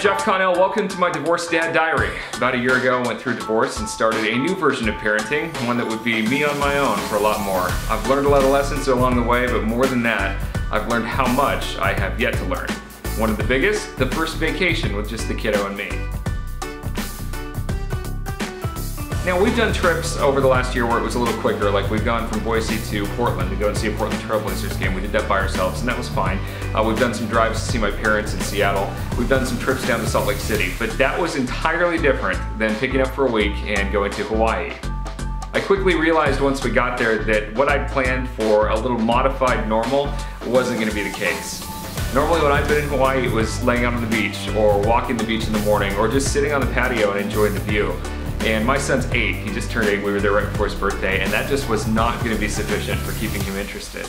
Jeff Connell, welcome to my Divorced Dad Diary. About a year ago I went through divorce and started a new version of parenting, one that would be me on my own for a lot more. I've learned a lot of lessons along the way, but more than that, I've learned how much I have yet to learn. One of the biggest, the first vacation with just the kiddo and me. Now we've done trips over the last year where it was a little quicker, like we've gone from Boise to Portland to go and see a Portland Trailblazers game. We did that by ourselves and that was fine. We've done some drives to see my parents in Seattle. We've done some trips down to Salt Lake City, but that was entirely different than picking up for a week and going to Hawaii. I quickly realized once we got there that what I'd planned for a little modified normal wasn't going to be the case. Normally when I've been in Hawaii it was laying out on the beach or walking the beach in the morning or just sitting on the patio and enjoying the view. And my son's 8, he just turned 8, we were there right before his birthday, and that just was not going to be sufficient for keeping him interested.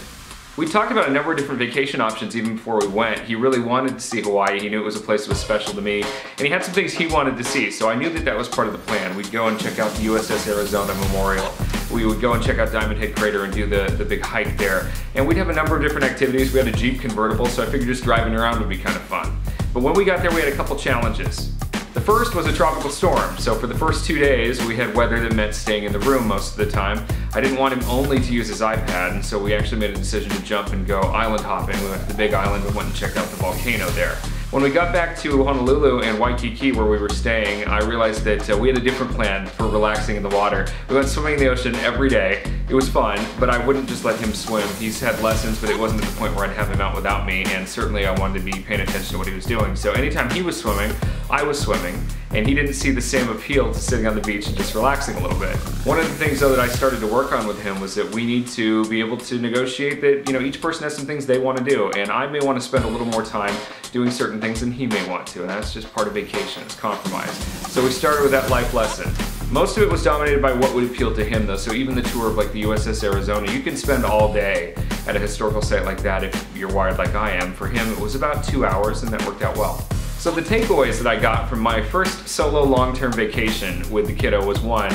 We talked about a number of different vacation options even before we went. He really wanted to see Hawaii, he knew it was a place that was special to me, and he had some things he wanted to see, so I knew that that was part of the plan. We'd go and check out the USS Arizona Memorial. We would go and check out Diamond Head Crater and do the big hike there. And we'd have a number of different activities. We had a Jeep convertible, so I figured just driving around would be kind of fun. But when we got there, we had a couple challenges. The first was a tropical storm, so for the first 2 days we had weather that meant staying in the room most of the time. I didn't want him only to use his iPad, and so we actually made a decision to jump and go island hopping. We went to the big island and went and checked out the volcano there. When we got back to Honolulu and Waikiki where we were staying, I realized that we had a different plan for relaxing in the water. We went swimming in the ocean every day. It was fun, but I wouldn't just let him swim. He's had lessons, but it wasn't at the point where I'd have him out without me, and certainly I wanted to be paying attention to what he was doing. So anytime he was swimming, I was swimming, and he didn't see the same appeal to sitting on the beach and just relaxing a little bit. One of the things though that I started to work on with him was that we need to be able to negotiate that, you know, each person has some things they want to do, and I may want to spend a little more time doing certain things than he may want to, and that's just part of vacation, it's compromise. So we started with that life lesson. Most of it was dominated by what would appeal to him though, so even the tour of like the USS Arizona, you can spend all day at a historical site like that if you're wired like I am. For him it was about 2 hours and that worked out well. So the takeaways that I got from my first solo long-term vacation with the kiddo was one,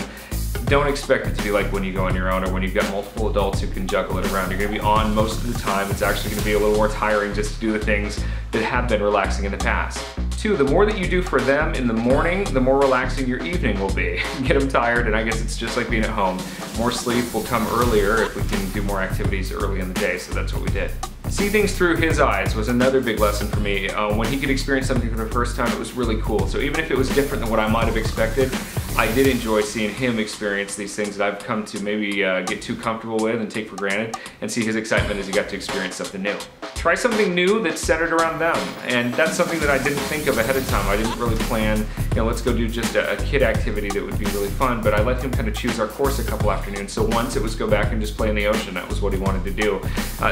don't expect it to be like when you go on your own or when you've got multiple adults who can juggle it around. You're going to be on most of the time. It's actually going to be a little more tiring just to do the things that have been relaxing in the past. 2, the more that you do for them in the morning, the more relaxing your evening will be. Get them tired, and I guess it's just like being at home. More sleep will come earlier if we can do more activities early in the day, so that's what we did. See things through his eyes was another big lesson for me. When he could experience something for the first time, it was really cool. So even if it was different than what I might have expected, I did enjoy seeing him experience these things that I've come to maybe get too comfortable with and take for granted, and see his excitement as he got to experience something new. Try something new that's centered around them, and that's something that I didn't think of ahead of time. I didn't really plan, you know, let's go do just a kid activity that would be really fun, but I let him kind of choose our course a couple afternoons. So once it was go back and just play in the ocean, that was what he wanted to do.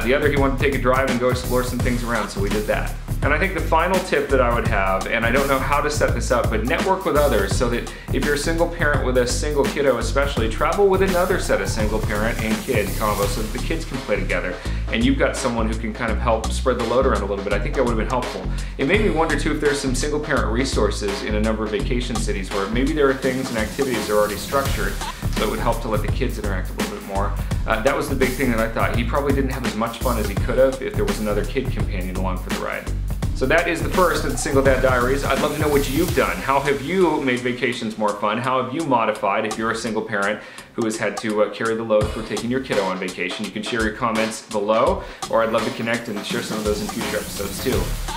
The other, he wanted to take a drive and go explore some things around, so we did that. And I think the final tip that I would have, and I don't know how to set this up, but network with others so that if you're a single parent with a single kiddo especially, travel with another set of single parent and kid combos so that the kids can play together. And you've got someone who can kind of help spread the load around a little bit. I think that would have been helpful. It made me wonder too if there's some single parent resources in a number of vacation cities where maybe there are things and activities that are already structured so it would help to let the kids interact a little bit more. That was the big thing that I thought. He probably didn't have as much fun as he could have if there was another kid companion along for the ride. So that is the first of the Single Dad Diaries. I'd love to know what you've done. How have you made vacations more fun? How have you modified if you're a single parent who has had to carry the load for taking your kiddo on vacation? You can share your comments below, or I'd love to connect and share some of those in future episodes too.